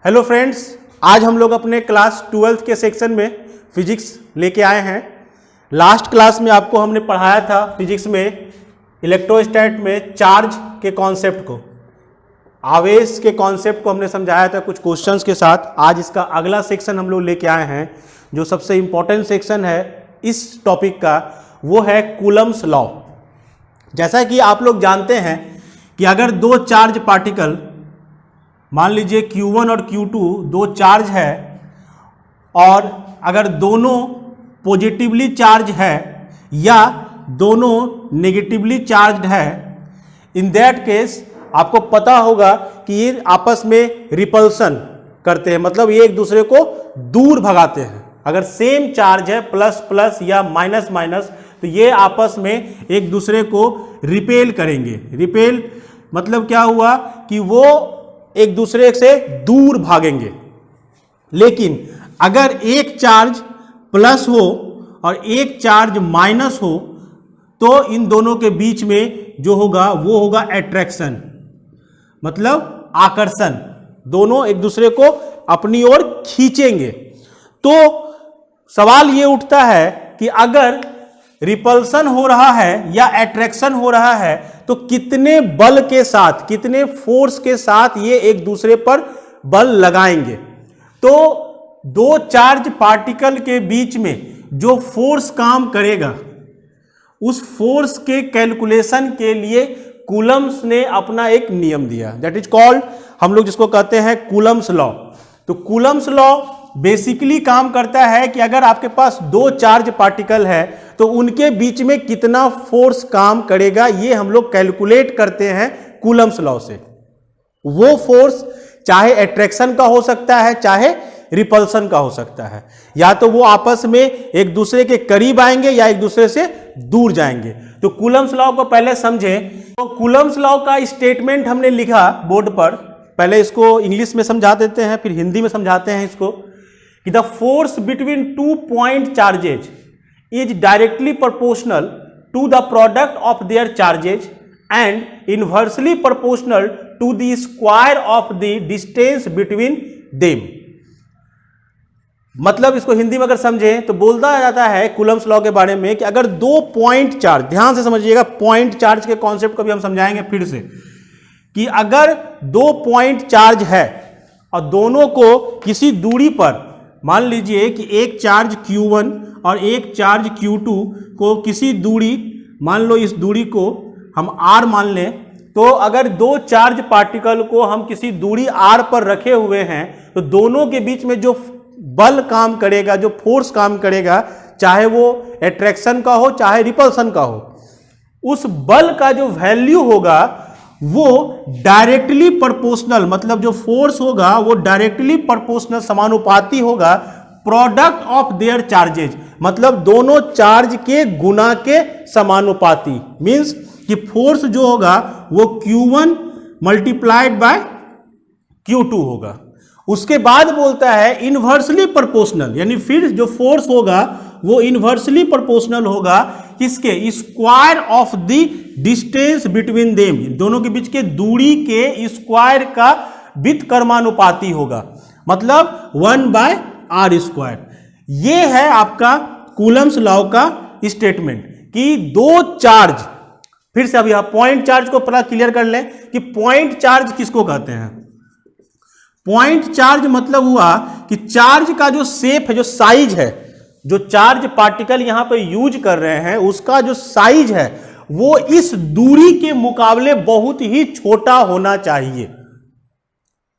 Hello friends, आज हम लोग अपने क्लास 12th के सेक्शन में फिजिक्स लेके आए हैं। लास्ट क्लास में आपको हमने पढ़ाया था फिजिक्स में इलेक्ट्रोस्टैट में चार्ज के कॉन्सेप्ट को, आवेश के कॉन्सेप्ट को हमने समझाया था कुछ क्वेश्चंस के साथ। आज इसका अगला सेक्शन हम लोग लेके आए हैं, जो सबसे इम्पोर्टेंट सेक्शन है इस टॉपिक का, वो है कूलम्स लॉ। जैसा कि आप लोग जानते हैं कि अगर दो चार्ज पार्टिकल, मान लीजिए Q1 और Q2 दो चार्ज है, और अगर दोनों पॉजिटिवली चार्ज है या दोनों नेगेटिवली चार्ज है, इन दैट केस आपको पता होगा कि ये आपस में रिपल्सन करते हैं, मतलब ये एक दूसरे को दूर भगाते हैं। अगर सेम चार्ज है प्लस प्लस या माइनस माइनस, तो ये आपस में एक दूसरे को रिपेल करेंगे। रिपेल मतलब क्या हुआ कि वो एक दूसरे से दूर भागेंगे। लेकिन अगर एक चार्ज प्लस हो और एक चार्ज माइनस हो, तो इन दोनों के बीच में जो होगा वो होगा अट्रैक्शन, मतलब आकर्षण। दोनों एक दूसरे को अपनी ओर खींचेंगे। तो सवाल ये उठता है कि अगर रिपल्सन हो रहा है या अट्रैक्शन हो रहा है, तो कितने बल के साथ, कितने फोर्स के साथ ये एक दूसरे पर बल लगाएंगे। तो दो चार्ज पार्टिकल के बीच में जो फोर्स काम करेगा, उस फोर्स के कैलकुलेशन के लिए कूलम्स ने अपना एक नियम दिया, दैट इज कॉल्ड, हम लोग जिसको कहते हैं कूलम्स लॉ। तो कूलम्स लॉ बेसिकली काम करता है कि अगर आपके पास दो चार्ज पार्टिकल है तो उनके बीच में कितना फोर्स काम करेगा, ये हम लोग कैलकुलेट करते हैं कूलम्स लॉ से। वो फोर्स चाहे अट्रैक्शन का हो सकता है, चाहे रिपल्सन का हो सकता है, या तो वो आपस में एक दूसरे के करीब आएंगे या एक दूसरे से दूर जाएंगे। तो कूलम्स लॉ को पहले समझें। तो कूलम्स लॉ का स्टेटमेंट हमने लिखा बोर्ड पर, पहले इसको इंग्लिश में समझा देते हैं, फिर हिंदी में समझाते हैं इसको, कि the force between two point charges is directly proportional to the product of their charges and inversely proportional to the square of the distance between them। मतलब इसको हिंदी में अगर समझें तो बोलता जाता है कूलम्स लॉ के बारे में कि अगर दो पॉइंट चार्ज, ध्यान से समझिएगा, पॉइंट चार्ज के कॉन्सेप्ट को भी हम समझाएंगे फिर से, कि अगर दो पॉइंट चार्ज है और दोनों को किसी दूरी पर, मान लीजिए कि एक चार्ज Q1 और एक चार्ज Q2 को किसी दूरी, मान लो इस दूरी को हम R मान लें, तो अगर दो चार्ज पार्टिकल को हम किसी दूरी R पर रखे हुए हैं, तो दोनों के बीच में जो बल काम करेगा, जो फोर्स काम करेगा, चाहे वो अट्रैक्शन का हो चाहे रिपल्सन का हो, उस बल का जो वैल्यू होगा वो डायरेक्टली प्रोपोर्शनल, मतलब जो फोर्स होगा वो डायरेक्टली प्रोपोर्शनल, समानुपाती होगा प्रोडक्ट ऑफ देयर चार्जेज, मतलब दोनों चार्ज के गुना के समानुपाती। मींस कि फोर्स जो होगा वो Q1 मल्टीप्लाइड बाय Q2 होगा। उसके बाद बोलता है इनवर्सली प्रोपोर्शनल, यानी फिर जो फोर्स होगा वो इनवर्सली प्रोपोर्शनल होगा किसके, square of the distance between them, दोनों के बीच के दूरी के स्क्वायर का व्युत्क्रमानुपाती होगा, मतलब 1/r²। ये है आपका कूलम्स लॉ का स्टेटमेंट कि दो चार्ज, फिर से अभी आप पॉइंट चार्ज को पहले क्लियर कर लें कि पॉइंट चार्ज किसको कहते हैं। पॉइंट चार्ज मतलब हुआ कि चार्ज का जो शेप है, जो साइज है, जो चार्ज पार्टिकल यहां पर यूज कर रहे हैं, उसका जो साइज है वो इस दूरी के मुकाबले बहुत ही छोटा होना चाहिए।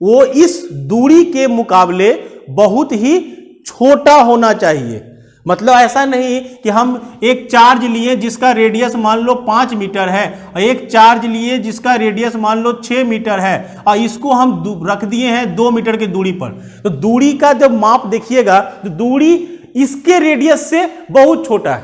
वो इस दूरी के मुकाबले बहुत ही छोटा होना चाहिए। मतलब ऐसा नहीं कि हम एक चार्ज लिए जिसका रेडियस मान लो 5 मीटर है, और एक चार्ज लिए जिसका रेडियस मान लो 6 मीटर है, और इसको हम रख दिए हैं 2 मीटर की दूरी पर। तो दूरी का जब माप देखिएगा तो दूरी इसके रेडियस से बहुत छोटा है।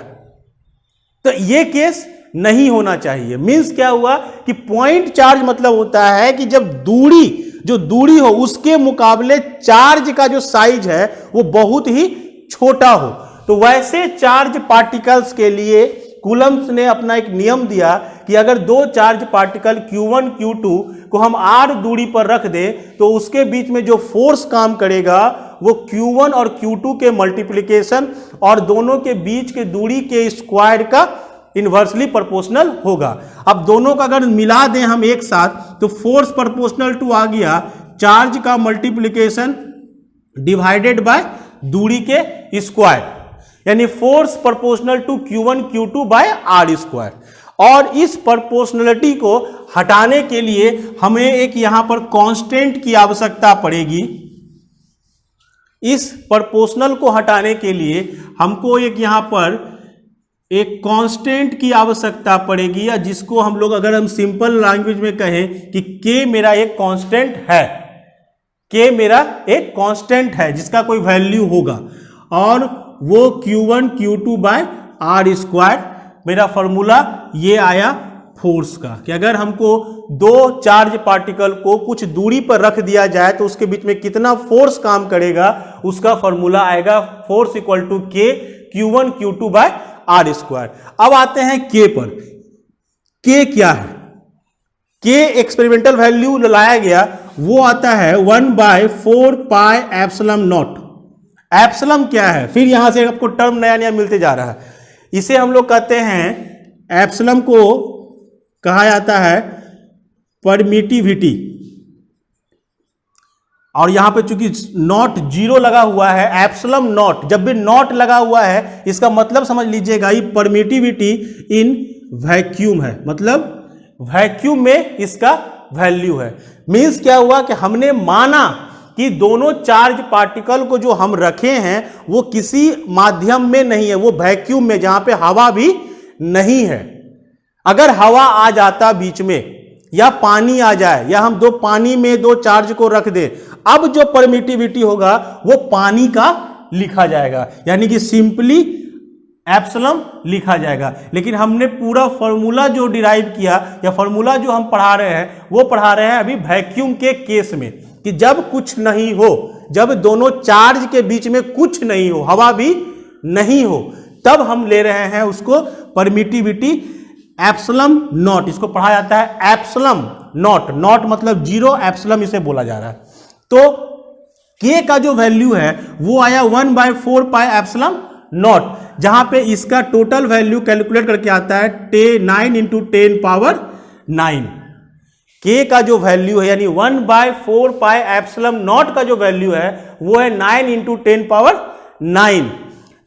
तो ये केस नहीं होना चाहिए। मींस क्या हुआ कि पॉइंट चार्ज मतलब होता है कि जब दूरी, जो दूरी हो उसके मुकाबले चार्ज का जो साइज है वो बहुत ही छोटा हो। तो वैसे चार्ज पार्टिकल्स के लिए कूलम्ब्स ने अपना एक नियम दिया कि अगर दो चार्ज पार्टिकल Q1 Q2 को हम r दूरी पर रख दें तो उसके बीच में जो फोर्स काम करेगा वो Q1 और Q2 के मल्टीप्लिकेशन और दोनों के बीच के दूरी के स्क्वायर का इनवर्सली प्रोपोर्शनल होगा। अब दोनों का अगर मिला दें हम एक साथ तो फोर्स प्रोपोर्शनल टू आ गया चार्ज का मल्टीप्लिकेशन डिवाइडेड बाय दूरी के स्क्वायर, यानी force proportional to Q1 Q2 by r square. और इस प्रोपोर्शनलिटी को हटाने के लिए हमें एक यहां पर कांस्टेंट की आवश्यकता पड़ेगी। इस प्रोपोर्शनल को हटाने के लिए हमको एक यहां पर एक कांस्टेंट की आवश्यकता पड़ेगी, या जिसको हम लोग अगर हम सिंपल लैंग्वेज में कहें कि k मेरा एक कांस्टेंट है, k मेरा एक कांस्टेंट है जिसका कोई वैल्यू होगा, और वो Q1 Q2 by r square. मेरा फॉर्मूला ये आया फोर्स का कि अगर हमको दो चार्ज पार्टिकल को कुछ दूरी पर रख दिया जाए तो उसके बीच में कितना फोर्स काम करेगा, उसका फॉर्मूला आएगा force equal to k Q1 Q2 by r square. अब आते हैं k पर। k क्या है? k एक्सपेरिमेंटल वैल्यू लाया गया वो आता है 1/4 पाई एप्सिलॉन नॉट। एप्सिलॉन क्या है? फिर यहां से आपको टर्म नया नया मिलते जा रहा है। इसे हम लोग कहते हैं, एप्सिलॉन को कहा जाता है परमिटिविटी, और यहां पे चूंकि नॉट जीरो लगा हुआ है, एप्सिलॉन नॉट, जब भी नॉट लगा हुआ है इसका मतलब समझ लीजिएगा ये परमिटिविटी इन वैक्यूम है, मतलब वैक्यूम में इसका वैल्यू है। मींस क्या हुआ कि हमने माना कि दोनों चार्ज पार्टिकल को जो हम रखे हैं वो किसी माध्यम में नहीं है, वो वैक्यूम में, जहां पे हवा भी नहीं है। अगर हवा आ जाता बीच में या पानी आ जाए, या हम दो पानी में दो चार्ज को रख दें, अब जो परमिटिविटी होगा वो पानी का लिखा जाएगा, यानी कि सिंपली एप्सिलॉन लिखा जाएगा। लेकिन हमने पूरा फॉर्मूला जो डिराइव किया या फॉर्मूला जो हम पढ़ा रहे हैं वो पढ़ा रहे हैं अभी वैक्यूम के केस में, कि जब कुछ नहीं हो, जब दोनों चार्ज के बीच में कुछ नहीं हो, हवा भी नहीं हो, तब हम ले रहे हैं उसको परमिटिविटी एप्सिलॉन नॉट। इसको पढ़ा जाता है एप्सिलॉन नॉट, नॉट मतलब जीरो, एप्सिलॉन इसे बोला जा रहा है। तो k का जो वैल्यू है वो आया 1/4 पाई एप्सिलॉन नॉट, जहां पे इसका टोटल वैल्यू कैलकुलेट करके आता है 9 × 10 पावर 9। k का जो वैल्यू है यानी 1/4 पाई एप्सिलॉन नॉट का जो वैल्यू है वो है 9 × 10 पावर 9,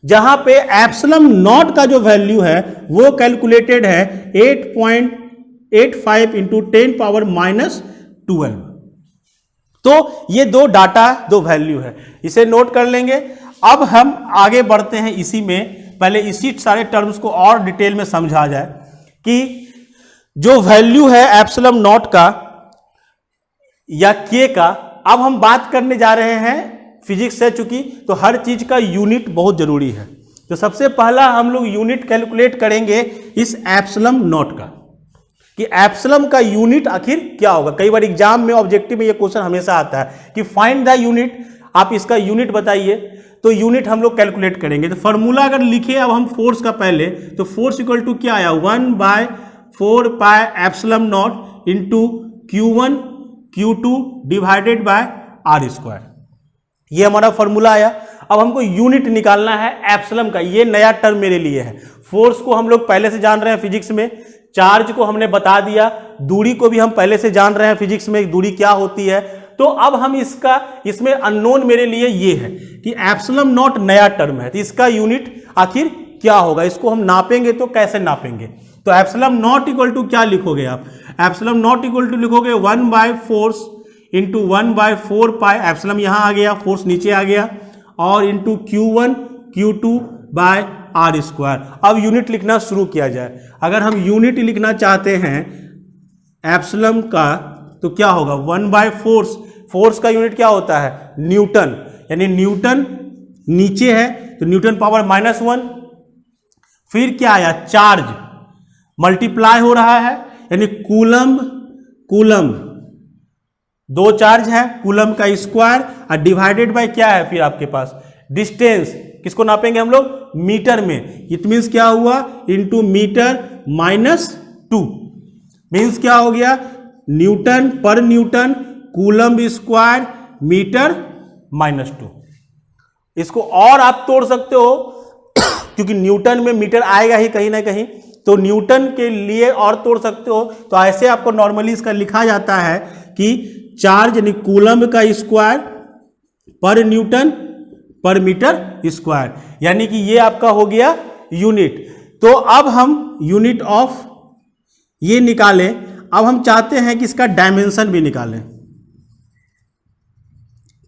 जहां पे एप्सिलॉन नॉट का जो वैल्यू है वो कैलकुलेटेड है 8.85 × 10 पावर -12। तो ये दो डाटा, दो वैल्यू है, इसे नोट कर लेंगे। अब हम आगे बढ़ते हैं इसी में, पहले इसी सारे टर्म्स को और डिटेल में समझा जाए कि जो वैल्यू है एप्सिलॉन नॉट का या k का। अब हम बात करने जा रहे हैं फिजिक्स से, चूंकि तो हर चीज का यूनिट बहुत जरूरी है। तो सबसे पहला हम लोग यूनिट कैलकुलेट करेंगे इस एप्सिलॉन नॉट का, कि एप्सिलॉन का यूनिट आखिर क्या होगा। कई बार एग्जाम में ऑब्जेक्टिव में ये क्वेश्चन हमेशा आता है कि फाइंड द यूनिट, आप इसका यूनिट बताइए। तो यूनिट हम लोग कैलकुलेट करेंगे। तो फॉर्मूला अगर लिखे अब हम फोर्स का पहले, तो फोर्स इक्वल टू क्या आया 1/4 pi epsilon not into Q1 Q2 divided by r square. ये हमारा फॉर्मूला आया। अब हमको यूनिट निकालना है एप्सिलॉन का, ये नया टर्म मेरे लिए है। फोर्स को हम लोग पहले से जान रहे हैं फिजिक्स में, चार्ज को हमने बता दिया, दूरी को भी हम पहले से जान रहे हैं फिजिक्स में दूरी क्या होती है। तो अब हम इसमें अननोन मेरे लिए ये है कि एप्सिलॉन नॉट नया टर्म है, तो इसका यूनिट आखिर क्या होगा, इसको हम नापेंगे तो कैसे नापेंगे। तो एप्सिलॉन नॉट इक्वल टू क्या लिखोगे आप, एप्सिलॉन नॉट इक्वल टू लिखोगे 1/4 इंटू 1/4 पाई, एप्सिलॉन यहां आ गया, फोर्स नीचे आ गया, और into Q1 Q2 by r square. अब यूनिट लिखना शुरू किया जाए। अगर हम यूनिट लिखना चाहते हैं एप्सिलॉन का तो क्या होगा 1/4, फोर्स का यूनिट क्या होता है न्यूटन, यानी न्यूटन नीचे है तो न्यूटन पावर -1। फिर क्या आया चार्ज, मल्टीप्लाई हो रहा है यानी कूलम, दो चार्ज है, कूलम का स्क्वायर और डिवाइडेड बाय क्या है फिर आपके पास डिस्टेंस, किसको नापेंगे हम लोग? मीटर में। इट मीन्स क्या हुआ? इंटू मीटर -2 मीन्स क्या हो गया? न्यूटन पर न्यूटन कूलम्ब स्क्वायर मीटर -2। इसको और आप तोड़ सकते हो क्योंकि न्यूटन में मीटर आएगा ही कहीं ना कहीं, तो न्यूटन के लिए और तोड़ सकते हो। तो ऐसे आपको नॉर्मली इसका लिखा जाता है कि चार्ज यानी कूलम्ब का स्क्वायर पर न्यूटन पर मीटर स्क्वायर, यानी कि ये आपका हो गया यूनिट। तो अब हम यूनिट ऑफ ये निकालें। अब हम चाहते हैं कि इसका डायमेंशन भी निकालें।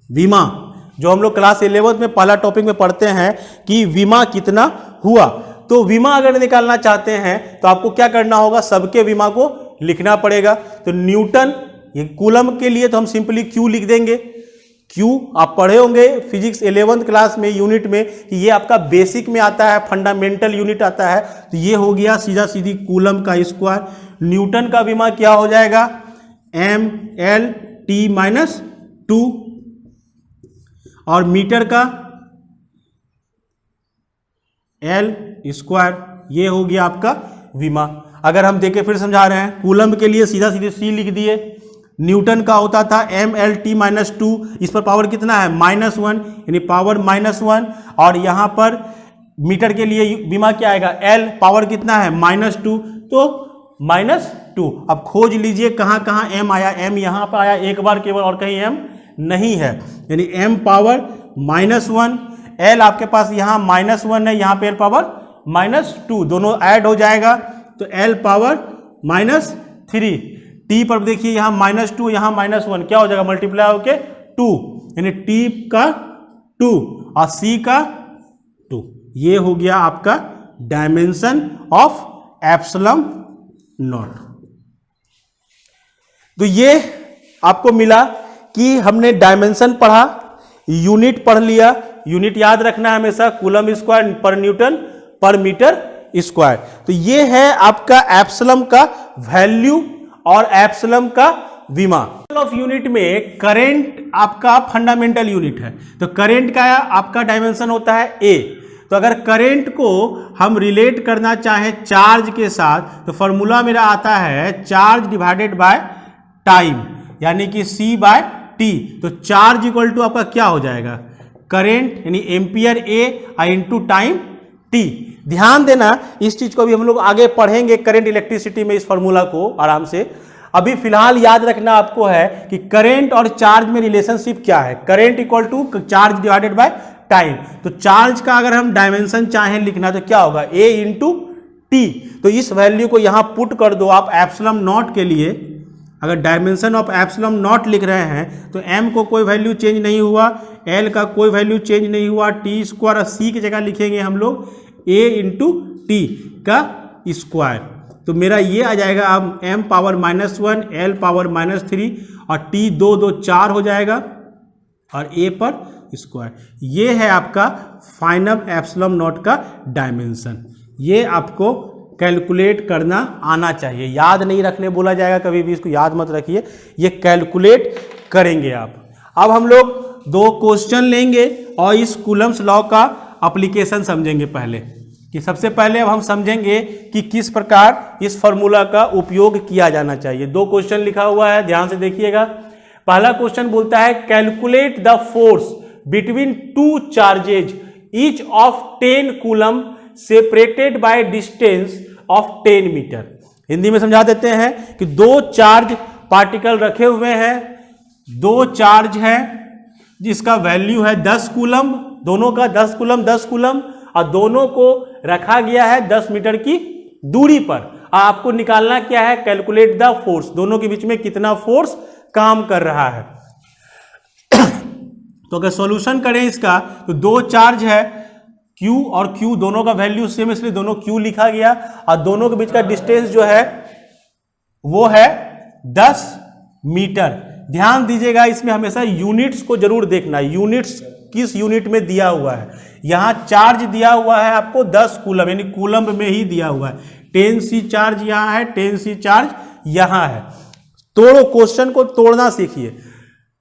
विमा, जो हम लोग क्लास 11 में पहला टॉपिक में पढ़ते हैं कि विमा कितना हुआ, तो विमा अगर निकालना चाहते हैं तो आपको क्या करना होगा? सबके विमा को लिखना पड़ेगा। तो न्यूटन, ये कूलम्ब के लिए तो हम सिंपली क्यू लिख देंगे। क्यू आप पढ़े होंगे फिजिक्स 11th क्लास में यूनिट में कि ये आपका बेसिक में आता है, फंडामेंटल यूनिट आता है। तो ये हो गया सीधा सीधी कूलम्ब का स्क्वायर। न्यूटन का विमा क्या हो जाएगा? mL/T-2 और मीटर का L स्क्वायर। ये हो गया आपका विमा। अगर हम देखें फिर समझा रहे हैं, कूलम्ब के लिए सीधा सीधे C लिख दिए। न्यूटन का होता था mL/T-2, इस पर पावर कितना है? -1 यानी पावर -1। और यहाँ पर मीटर के लिए विमा क्या आएगा? L पावर कितना है? -2, तो -2। अब खोज लीजिए कहाँ कहाँ m आया। m यहाँ पर आया एक बार केवल, और कहीं m नहीं है, यानी m पावर -1। L आपके पास यहाँ -1 है, यहाँ पे L पावर -2, दोनों ऐड हो जाएगा तो L पावर -3। T पर देखिए यहाँ -2 यहाँ -1, क्या हो जाएगा? मल्टीप्लाई होके 2, यानी T का 2 और C का 2। ये हो गया आपका डायमेंशन ऑफ एप्सिलॉन नॉट। तो ये आपको मिला कि हमने डायमेंशन पढ़ा, यूनिट पढ़ लिया। यूनिट याद रखना है हमेशा, कूलम्ब स्क्वायर पर न्यूटन पर मीटर स्क्वायर। तो ये है आपका एप्सिलॉन का वैल्यू और एप्सिलॉन का विमा। ऑफ यूनिट में करंट आपका फंडामेंटल यूनिट है, तो करंट का आपका डायमेंशन होता है A। तो अगर करंट को हम रिलेट करना चाहें चार्ज के साथ, तो फॉर्मूला मेरा आता है चार्ज डिवाइडेड बाय टाइम, यानी कि C/T। तो चार्ज इक्वल टू आपका क्या हो जाएगा? करंट यानी ampere A into time T। ध्यान देना, इस चीज को भी हम लोग आगे पढ़ेंगे करंट इलेक्ट्रिसिटी में, इस फॉर्मूला को आराम से। अभी फिलहाल याद रखना आपको है कि करंट और चार्ज में रिलेशनशिप क्या है? Current equal to charge divided by time. तो चार्ज का अगर हम डायमेंशन चाहें लिखना तो क्या होगा? A into T। तो इस वैल्यू को यहां पुट कर दो आप एप्सिलॉन नॉट के लिए। अगर डायमेंशन ऑफ एप्सिलॉन नॉट लिख रहे हैं तो m को कोई वैल्यू चेंज नहीं हुआ, l का कोई वैल्यू चेंज नहीं हुआ, t स्क्वायर और c की जगह लिखेंगे हम लोग a इंटू टी का स्क्वायर। तो मेरा ये आ जाएगा अब m पावर -1, l पावर -3 और t 2 2 4 हो जाएगा और a पर स्क्वायर। ये है आपका फाइनल एप्सिलॉन नॉट का डायमेंशन। ये आपको कैलकुलेट करना आना चाहिए, याद नहीं रखने बोला जाएगा कभी भी, इसको याद मत रखिए, ये कैलकुलेट करेंगे आप। अब हम लोग 2 क्वेश्चन लेंगे और इस कूलम्ब्स लॉ का एप्लीकेशन समझेंगे पहले। कि सबसे पहले अब हम समझेंगे कि किस प्रकार इस फॉर्मूला का उपयोग किया जाना चाहिए। 2 क्वेश्चन लिखा हुआ है, ध्यान से देखिएगा। पहला क्वेश्चन बोलता है calculate the force between 2 charges each of 10 coulomb separated by distance of 10 metre. Hindi में समझा देते हैं कि 2 चार्ज पार्टिकल रखे हुए हैं, 2 चार्ज है जिसका वैल्यू है 10 कूलम्ब, दोनों का 10 कूलम्ब 10 कूलम्ब, और दोनों को रखा गया है 10 मीटर की दूरी पर। आपको निकालना क्या है? कैलकुलेट द फोर्स, दोनों के बीच में कितना फोर्स काम कर रहा है। तो अगर सॉल्यूशन करें इसका तो 2 चार्ज है Q और Q दोनों का वैल्यू सेम, इसलिए दोनों Q लिखा गया, और दोनों के बीच का डिस्टेंस जो है वो है 10 मीटर। ध्यान दीजिएगा, इसमें हमेशा यूनिट्स को जरूर देखना, यूनिट्स किस यूनिट में दिया हुआ है। यहां चार्ज दिया हुआ है आपको 10 कूलम्ब, यानी कूलम्ब में ही दिया हुआ है। 10C चार्ज यहां है, 10C चार्ज यहां है। तोड़ो, क्वेश्चन को तोड़ना सीखिए।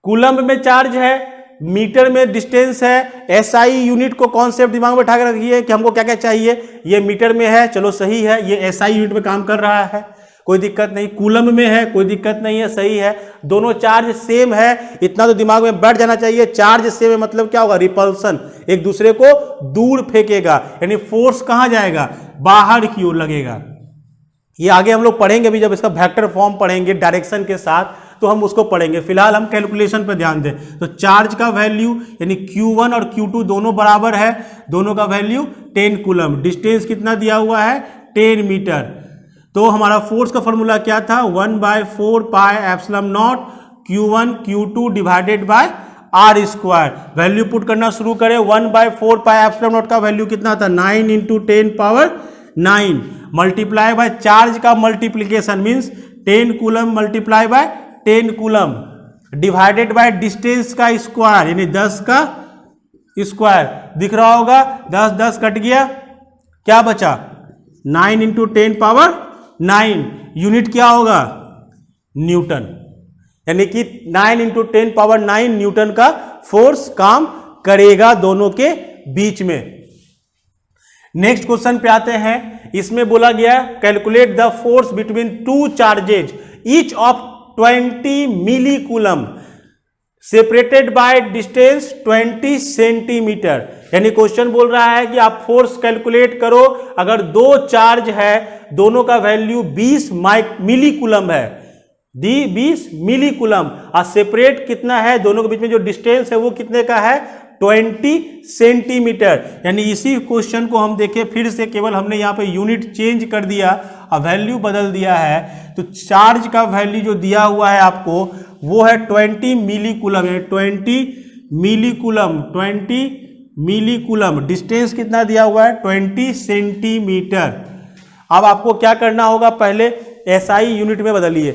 कूलम्ब में चार्ज है मीटर में डिस्टेंस है, एसआई यूनिट को कॉन्सेप्ट दिमाग में उठा के रखिए कि हमको क्या क्या चाहिए। ये मीटर में है, चलो सही है, ये एसआई यूनिट में काम कर रहा है, कोई दिक्कत नहीं। कूलम में है, कोई दिक्कत नहीं है, सही है। दोनों चार्ज सेम है, इतना तो दिमाग में बैठ जाना चाहिए। चार्ज सेम है मतलब क्या होगा, रिपल्सन, एक दूसरे को दूर फेंकेगा, यानी फोर्स कहां जाएगा, बाहर की ओर लगेगा। ये आगे हम लोग पढ़ेंगे भी, जब इसका वेक्टर फॉर्म पढ़ेंगे डायरेक्शन के साथ तो हम उसको पढ़ेंगे। फिलहाल हम कैलकुलेशन पर ध्यान दें। तो चार्ज का वैल्यू यानी Q1 और Q2 दोनों बराबर है, दोनों का वैल्यू 10 कूलम। डिस्टेंस कितना दिया हुआ है, 10 मीटर। तो हमारा फोर्स का फॉर्मूला क्या था, 1/4 pi epsilon naught Q1 Q2 divided by R square. Value put करना शुरू करें। 1/4 पाई एप्सिलॉन नॉट का वैल्यू कितना था, 9 × 10⁻9 मल्टीप्लाई बाय चार्ज का multiplication means 10 coulomb multiply by 10 coulomb divided by distance का स्क्वायर यानी 10 का स्क्वायर। दिख रहा होगा 10 कट गया, क्या बचा, 9 × 10⁻9। यूनिट क्या होगा, न्यूटन, यानी कि 9 × 10⁻9 न्यूटन का फोर्स काम करेगा दोनों के बीच में। नेक्स्ट क्वेश्चन पे आते हैं। इसमें बोला गया calculate the force between two charges each of 20 milli coulomb separated by distance 20 centimetre. यानी क्वेश्चन बोल रहा है कि आप फोर्स कैलकुलेट करो, अगर दो चार्ज है, दोनों का वैल्यू 20 मिली कूलम है, 20 मिली कूलम, और सेपरेट कितना है, दोनों के बीच में जो डिस्टेंस है वो कितने का है, 20 सेंटीमीटर। यानी इसी क्वेश्चन को हम देखें फिर से, केवल हमने यहाँ पे यूनिट चेंज कर दिया और वैल्यू बदल दिया है। तो चार्ज का वैल्यू जो दिया हुआ है आपको वो है 20 milli coulomb, 20 milli coulomb, 20 milli coulomb. Distance कितना दिया हुआ है, 20 सेंटीमीटर। अब आपको क्या करना होगा, पहले एसआई यूनिट में बदलिए।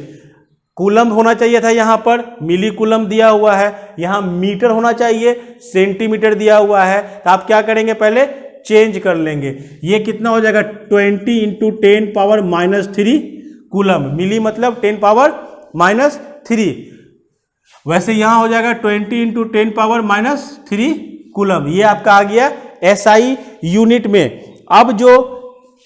कूलम होना चाहिए था, यहाँ पर मिली कूलम दिया हुआ है, यहाँ मीटर होना चाहिए, सेंटीमीटर दिया हुआ है। तो आप क्या करेंगे, पहले चेंज कर लेंगे। ये कितना हो जाएगा, 20 × 10⁻³ कूलम। मिली मतलब 10⁻³ वैसे यहाँ हो जाएगा 20 × 10⁻³ कूलम। ये आपका आ गया एसआई यूनिट में। अब जो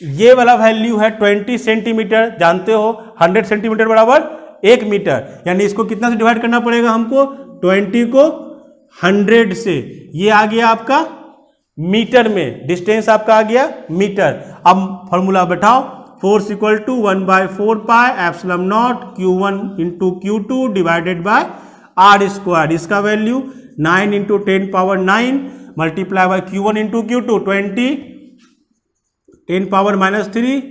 ये वाला वैल्यू है 20 सेंटीमीटर, जानते हो 100 सेंटीमीटर बराबर 1 मीटर, यानी इसको कितना से डिवाइड करना पड़ेगा हमको, 20 को 100 से। ये आ गया आपका मीटर में, डिस्टेंस आपका आ गया मीटर। अब फॉर्मूला बैठाओ, force equal to 1/4 pi epsilon naught Q1 × Q2 divided by R square. इसका value 9 × 10⁻9 multiply by Q1 × Q2 20 10⁻³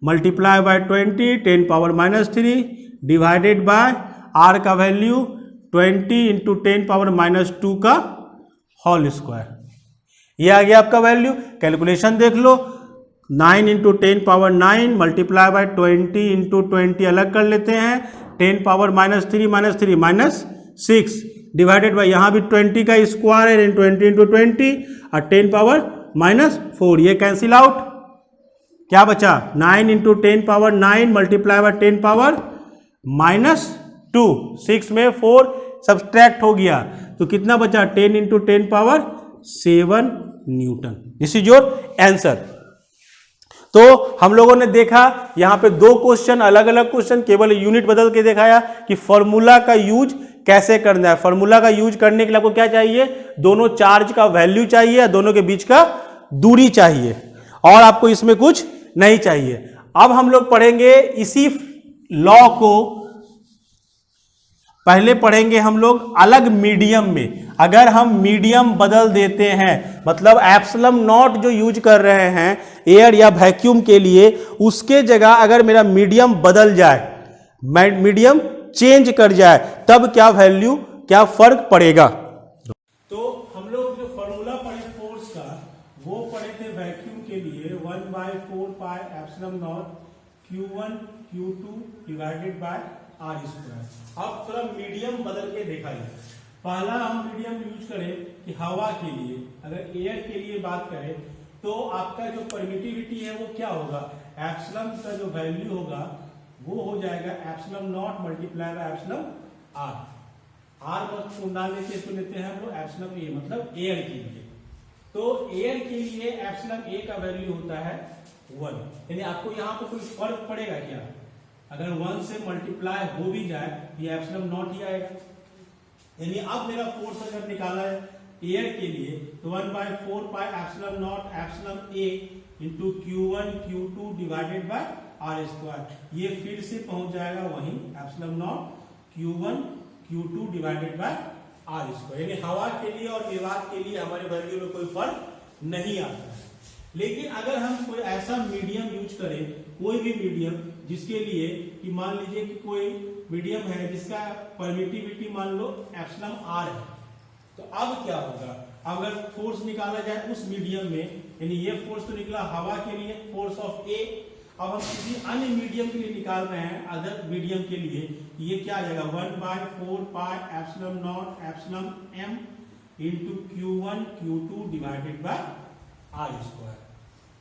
multiply by 20 10⁻³ divided by R का वैल्यू 20 × 10⁻² का होल स्क्वायर। ये आ गया आपका वैल्यू। कैलकुलेशन देख लो, 9 × 10⁻9 मल्टीप्लाई बाय 20 × 20 अलग कर लेते हैं, 10⁻³ -6 डिवाइडेड बाय यहाँ भी 20 का स्क्वायर है, 20 × 20 और 10⁻⁴। ये कैंसिल आउट, क्या बचा, 9 × 10⁻9 मल्टीप्लाई बाय 10⁻⁻2, 6 में 4 सब्सट्रैक्ट हो गया, तो कितना बचा, 10 × 10⁻7 Newton. This is your answer. तो हम लोगों ने देखा यहां पे दो क्वेश्चन, अलग अलग क्वेश्चन, केवल यूनिट बदल के दिखाया कि फॉर्मूला का यूज कैसे करना है। फॉर्मूला का यूज करने के लिए आपको क्या चाहिए, दोनों चार्ज का वैल्यू चाहिए, दोनों के बीच का दूरी चाहिए, और आपको इसमें कुछ नहीं चाहिए। अब हम लोग पढ़ेंगे इसी लॉ को, पहले पढ़ेंगे हम लोग अलग मीडियम में। अगर हम मीडियम बदल देते हैं, मतलब एप्सिलॉन नॉट जो यूज कर रहे हैं एयर या वैक्यूम के लिए, उसके जगह अगर मेरा मीडियम बदल जाए, मीडियम चेंज कर जाए, तब क्या वैल्यू, क्या फर्क पड़ेगा। तो हम लोग जो फॉर्मूला पढ़े फोर्स का, वो पढ़े थे वैक्यूम के लिए 1/4 pi epsilon naught Q1 Q2 divided by R square. अब थोड़ा मीडियम बदल के देखा जाए। पहला हम मीडियम यूज करें कि हवा के लिए, अगर एयर के लिए बात करें तो आपका जो परमिटिविटी है वो क्या होगा, एप्सिलॉन का जो वैल्यू होगा वो हो जाएगा epsilon not multiply by epsilon R। R को ना लेते इसको लेते हैं हम लोग एप्सिलम ए, मतलब एयर के लिए। तो एयर के लिए एप्सिलम ए का वैल्यू होता है 1। यानी आपको यहाँ पे कोई फर्क पड़ेगा क्या? अगर 1 से मल्टीप्लाई हो भी जाए ये एप्सिलम नॉट ही आएगा। यानी अब मेरा फोर्स अगर निकाला है एयर के लिए तो 1/4 pi epsilon naught epsilon A into Q1 Q2 divided by R square. ये फिर से पहुंच जाएगा वही epsilon naught Q1 Q2 divided by R square. यानी हवा के लिए और निर्वात के लिए हमारे वैल्यू में कोई फर्क नहीं आता है। लेकिन अगर हम कोई ऐसा मीडियम यूज करें, कोई भी मीडियम जिसके लिए कि मान लीजिए कि कोई मीडियम है जिसका परमिटिविटी मान लो एप्सिलम आर है, तो अब क्या होगा? अगर फोर्स निकाला जाए उस मीडियम में, यानी ये फोर्स तो निकला हवा के लिए फोर्स ऑफ ए, अब हम किसी अन्य मीडियम के लिए निकाल रहे हैं अदर मीडियम के लिए, ये क्या आ जाएगा 1/4 pi epsilon naught epsilon M into Q1 Q2 divided by R square.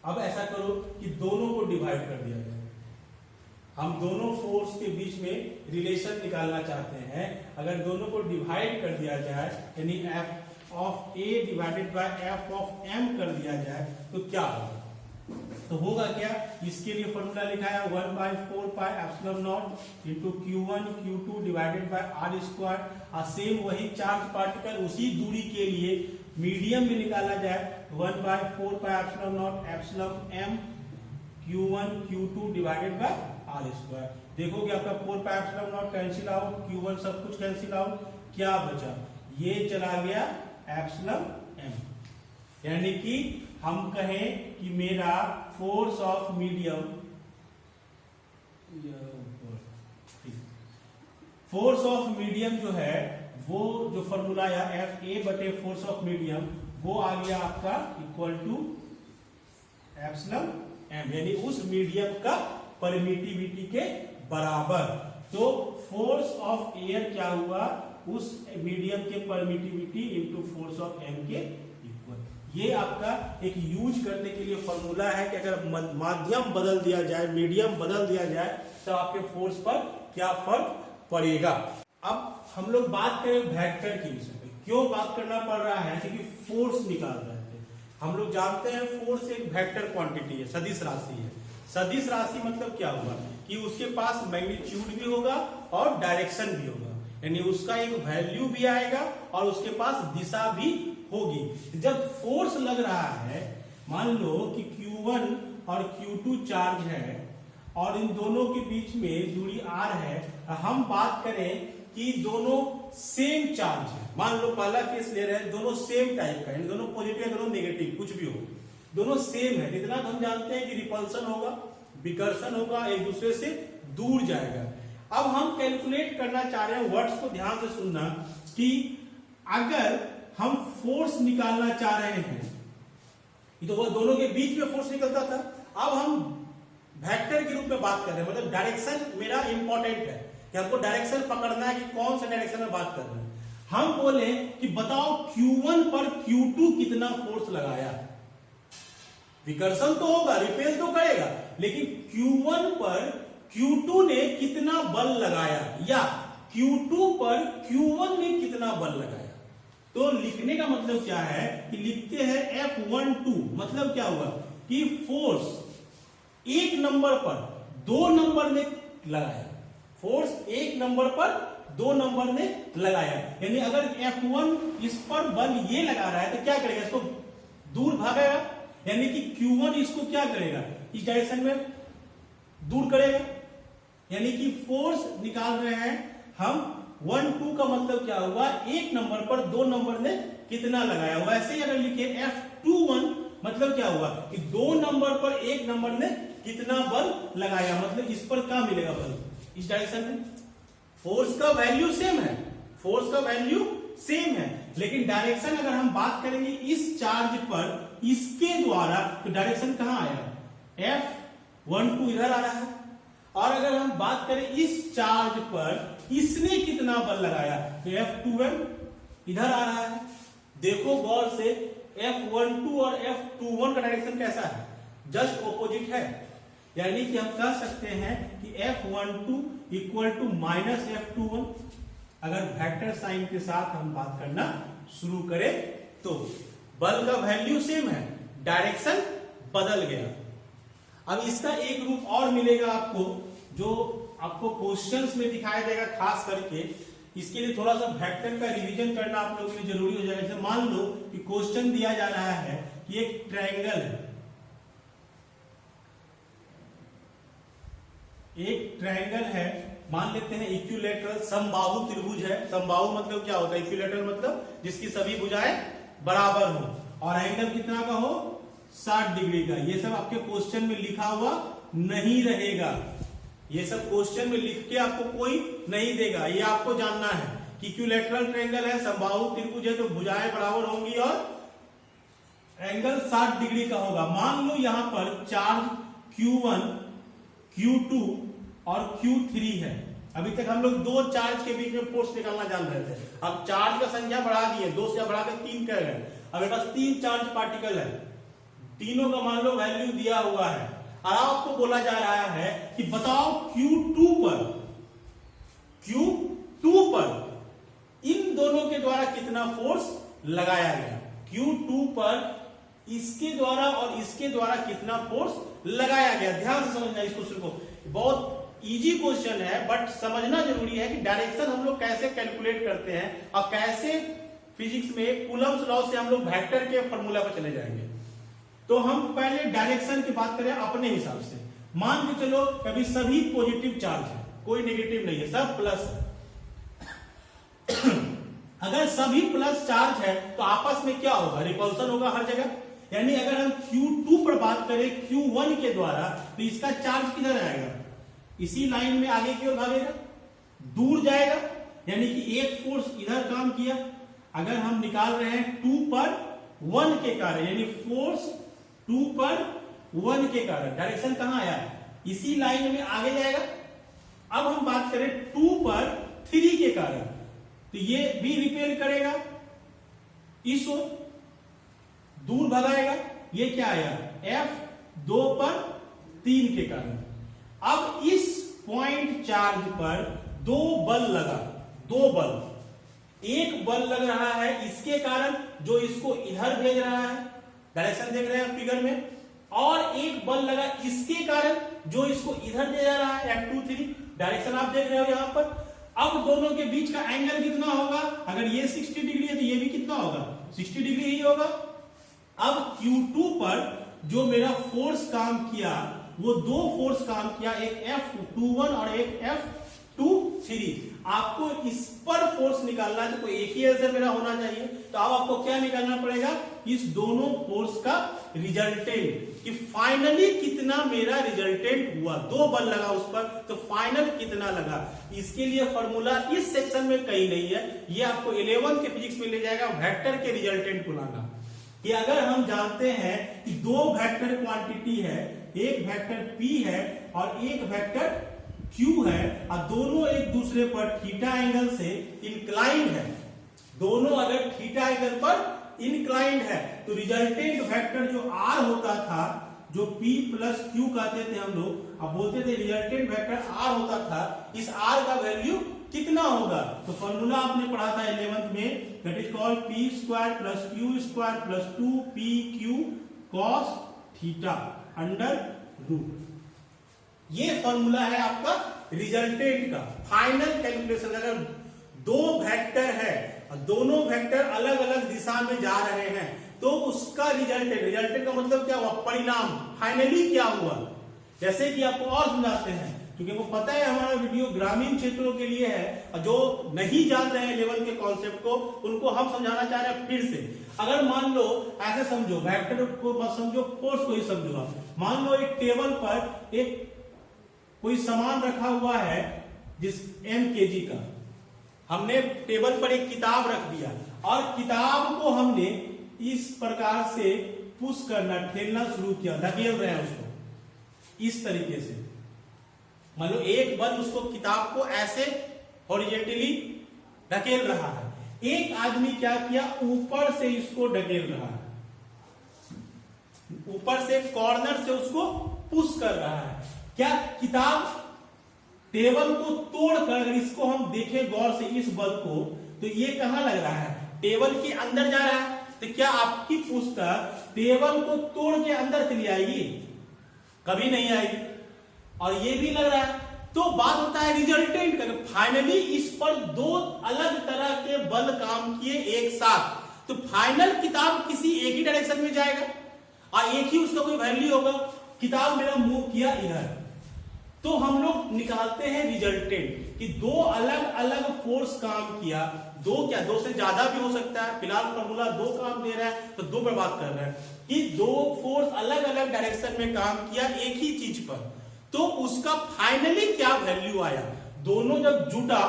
अब ऐसा करो कि दोनों को डिवाइड कर दिया जाए। हम दोनों फोर्स के बीच में रिलेशन निकालना चाहते हैं। अगर दोनों को डिवाइड कर दिया जाए यानी F of A divided by F of M कर दिया जाए तो क्या होगा? तो होगा क्या? इसके लिए फॉर्मूला लिखा है 1/4 pi epsilon naught into Q1 Q2 divided by R square. Same वही चार्ज पार्टिकल उसी दूरी के लिए मीडियम में निकाला जाए 1/4 pi epsilon naught epsilon M Q1 Q2 divided by R square. देखोगे आपका 4 pi epsilon naught cancel out, Q1 सब कुछ कैंसिल आउट, क्या बचा? ये चला गया एप्सिलम एम। यानी कि हम कहें कि मेरा force of medium, force of medium जो है वो जो फॉर्मूला या एफ ए बटे फोर्स ऑफ मीडियम वो आ गया आपका इक्वल टू एप्सिलम एम, यानी उस मीडियम का परमिटिविटी के बराबर। तो फोर्स ऑफ एयर क्या हुआ? उस मीडियम के permittivity into force of M के इक्वल। ये आपका एक यूज करने के लिए फॉर्मूला है कि अगर माध्यम बदल दिया जाए, मीडियम बदल दिया जाए तो आपके फोर्स पर क्या फर्क पड़ेगा। अब हम लोग बात करें वेक्टर की विषय में। क्यों बात करना पड़ रहा है? क्योंकि फोर्स निकाल रहे थे। हम लोग जानते हैं फोर्स एक वेक्टर क्वांटिटी है, सदिश राशि है। सदिश राशि मतलब क्या हुआ कि उसके पास मैग्नीट्यूड भी होगा और डायरेक्शन भी होगा, यानी उसका एक वैल्यू भी आएगा और उसके पास दिशा भी होगी। जब फोर्स लग रहा है, मान लो कि Q1 और Q2 चार्ज है और इन दोनों के बीच में दूरी r है, हम बात करें कि दोनों सेम चार्ज है। मान लो पहला केस ले रहे हैं, दोनों सेम टाइप का, दोनों पॉजिटिव या दोनों नेगेटिव, कुछ भी हो, दोनों सेम है। इतना तो हम जानते हैं कि रिपल्सन होगा, विकर्षण होगा, एक दूसरे से दूर जाएगा। अब हम कैलकुलेट करना चाह रहे हैं, वर्ड्स को ध्यान से सुनना, कि अगर हम फोर्स निकालना चाह रहे हैं, तो वो दोनों के बीच में फोर्स निकलता था, अब हम वेक्टर के रूप में बात कर रहे हैं। मतलब डायरेक्शन मेरा इंपॉर्टेंट है कि हमको डायरेक्शन पकड़ना है कि कौन सा डायरेक्शन में बात कर रहे हैं। हम बोले कि बताओ Q1 पर Q2 कितना फोर्स लगाया। विकर्षण तो होगा, रिपेल तो करेगा, लेकिन Q1 पर Q2 ने कितना बल लगाया या Q2 पर Q1 ने कितना बल लगाया। तो लिखने का मतलब क्या है कि लिखते हैं F12, मतलब क्या हुआ कि फोर्स एक नंबर पर दो नंबर ने लगाया, फोर्स एक नंबर पर दो नंबर ने लगाया। यानी अगर F1 इस पर बल ये लगा रहा है तो क्या करेगा, इसको दूर भागेगा, यानी कि Q1 इसको क्या करेगा, इस डायरेक्शन में दूर करेगा। यानी कि फोर्स निकाल रहे हैं हम 1 2 का मतलब क्या हुआ, एक नंबर पर दो नंबर ने कितना लगाया। वैसे ही अगर लिखे F21 मतलब क्या हुआ कि दो नंबर पर एक नंबर ने कितना बल लगाया, मतलब इस पर क्या मिलेगा बल, इस डायरेक्शन में। फोर्स का वैल्यू सेम है, फोर्स का वैल्यू सेम है, लेकिन डायरेक्शन अगर हम बात करेंगे इस चार्ज पर इसके द्वारा, तो डायरेक्शन कहां आया, F12 इधर आ रहा है, और अगर हम बात करें इस चार्ज पर इसने कितना बल लगाया, तो F2m इधर आ रहा है। देखो गौर से, F12 और F21 का डायरेक्शन कैसा है, जस्ट ऑपोजिट है। यानी कि हम कह सकते हैं कि F12 equal to minus F21, अगर वेक्टर साइन के साथ हम बात करना शुरू करें तो बल का वैल्यू सेम है, डायरेक्शन बदल गया। अब इसका एक रूप और मिलेगा आपको, जो आपको क्वेश्चंस में दिखाई देगा खास करके। इसके लिए थोड़ा सा वेक्टर का रिवीजन करना आप लोगों के लिए जरूरी हो जाएगा। जैसे मान लो कि क्वेश्चन दिया जा रहा है कि एक ट्रायंगल है, एक ट्रायंगल है, मान लेते हैं इक्विलैटरल समबाहु त्रिभुज है। समबाहु मतलब क्या होता है? इक्विलैटरल मतलब जिसकी सभी भुजाएं बराबर हो और एंगल कितना का हो? 60 डिग्री का। ये सब आपके क्वेश्चन में लिखा हुआ नहीं रहेगा, ये सब क्वेश्चन में लिख के आपको कोई नहीं देगा। ये आपको जानना है कि इक्विलैटरल ट्रायंगल है, समबाहु त्रिभुज है, तो भुजाएं बराबर होंगी और एंगल 60 डिग्री का होगा। मान लो यहां पर चार्ज Q1, Q2 और Q3 है। अभी तक हम लोग दो चार्ज के बीच में फोर्स निकालना जान रहे थे। अब चार्ज का संख्या बढ़ा दिए, 2 से बढ़ाकर 3 कर गए। अब मेरे पास 3 चार्ज पार्टिकल है, तीनों का मान लो वैल्यू दिया हुआ है और आपको बोला जा रहा है कि बताओ Q2 पर इन दोनों के द्वारा कितना फोर्स लगाया गया। Q2 पर इसके द्वारा और इसके द्वारा कितना फोर्स लगाया गया। ध्यान से समझना इस क्वेश्चन को, बहुत इजी क्वेश्चन है बट समझना जरूरी है कि डायरेक्शन हम लोग कैसे कैलकुलेट करते हैं और कैसे फिजिक्स में कूलम्स लॉ से हम लोग वेक्टर के फॉर्मूला पर चले जाएंगे। तो हम पहले डायरेक्शन की बात करें अपने हिसाब से। मान के चलो कभी सभी पॉजिटिव चार्ज है, कोई नेगेटिव नहीं है, सब प्लस है। अगर सभी प्लस चार्ज है तो आपस में क्या होगा? रिपल्सन होगा हर जगह। यानी अगर हम Q2 पर बात करें Q1 के द्वारा तो इसका चार्ज किधर आएगा? इसी लाइन में आगे की ओर भागेगा, दूर जाएगा। यानी कि एक फोर्स इधर काम किया। अगर हम निकाल रहे हैं 2 पर 1 के कारण, यानी फोर्स 2 पर 1 के कारण, डायरेक्शन कहां आया? इसी लाइन में आगे जाएगा। अब हम बात करें 2 पर 3 के कारण, तो ये भी रिपेल करेगा, इस ओर दूर भगाएगा। ये क्या आया? F2 पर 3 के कारण। अब इस पॉइंट चार्ज पर 2 बल लगा, 2 बल। एक बल लग रहा है इसके कारण जो इसको इधर भेज रहा है, डायरेक्शन देख रहे हैं फिगर में, और एक बल लगा इसके कारण जो इसको इधर दे जा रहा है, F2 3, डायरेक्शन आप देख रहे हो यहां पर। अब दोनों के बीच का एंगल कितना होगा? अगर ये 60 डिग्री है तो ये भी कितना होगा? 60 डिग्री ही होगा। अब Q2 पर जो मेरा फोर्स काम किया वो 2 फोर्स काम किया, एक F21 और एक F23। आपको इस पर फोर्स निकालना है तो कोई एक ही आंसर मेरा होना चाहिए। तो अब आपको क्या निकालना पड़ेगा? इस दोनों फोर्स का रिजल्टेंट, कि फाइनली कितना मेरा रिजल्टेंट हुआ। 2 बल लगा उस पर तो फाइनल कितना लगा। इसके लिए फॉर्मूला इस सेक्शन में कहीं नहीं है, ये आपको 11th के फिजिक्स में ले जाएगा वेक्टर के रिजल्टेंट को लाना। कि अगर हम जानते हैं कि 2 वेक्टर क्वांटिटी है, एक वेक्टर P है और एक वेक्टर Q है, और दोनों एक दूसरे पर थीटा एंगल से इंक्लाइंड है, दोनों अगर थीटा एंगल पर इंक्लाइंड है तो रिजल्टेंट वेक्टर जो R होता था, जो P प्लस Q कहते थे हम लोग, अब बोलते थे रिजल्टेंट वेक्टर R होता था, इस R का वैल्यू कितना होगा? तो फॉर्मूला आपने पढ़ा था 11th में, that is called P square plus Q square plus 2PQ cos theta under root. ये फॉर्मूला है आपका रिजल्टेंट का, फाइनल कैलकुलेशन। अगर 2 वेक्टर है और दोनों वेक्टर अलग अलग दिशा में जा रहे हैं तो उसका रिजल्टेंट का मतलब क्या हुआ? परिणाम, फाइनली क्या हुआ। जैसे कि आपको और समझाते हैं, क्योंकि वो पता है हमारा वीडियो ग्रामीण क्षेत्रों के लिए है, और जो नहीं जान रहे हैं 11th के कॉन्सेप्ट को उनको हम समझाना चाह रहे हैं फिर से। अगर मान लो ऐसे समझो, वेक्टर को मत समझो, फोर्स को ही समझो आप। मान लो एक टेबल पर एक कोई सामान रखा हुआ है जिस mkg का, हमने टेबल पर एक किताब रख दिया और किताब को हमने इस प्रकार से पुश करना, ठेलना शुरू किया, धकेल रहे हैं उसको इस तरीके से। मान लो एक बल उसको, किताब को ऐसे हॉरिजॉन्टली धकेल रहा है, एक आदमी क्या किया? ऊपर से इसको धकेल रहा है, ऊपर से कॉर्नर से उसको पुश कर रहा है। क्या किताब टेबल को तोड़कर अगर इसको हम देखें गौर से इस बल को, तो ये कहां लग रहा है, टेबल के अंदर जा रहा है। तो क्या आपकी पुस्तक टेबल को तोड़ के अंदर चली आएगी? कभी नहीं आएगी। और ये भी लग रहा है, तो बात होता है रिजल्टेंट का। फाइनली इस पर दो अलग तरह के बल काम किए एक साथ, तो फाइनल किताब किसी एक ही डायरेक्शन में जाएगा और एक ही उसका कोई वैल्यू होगा। किताब मेरा मूव किया इधर, तो हम लोग निकालते हैं रिजल्टेंट कि दो अलग अलग फोर्स काम किया। दो क्या, दो से ज्यादा भी हो सकता है, फिलहाल फॉर्मूला दो काम दे रहा है तो दो पर बात कर रहे हैं कि दो फोर्स अलग अलग डायरेक्शन में काम किया एक ही चीज पर, तो उसका फाइनली क्या वैल्यू आया। दोनों जब जुटा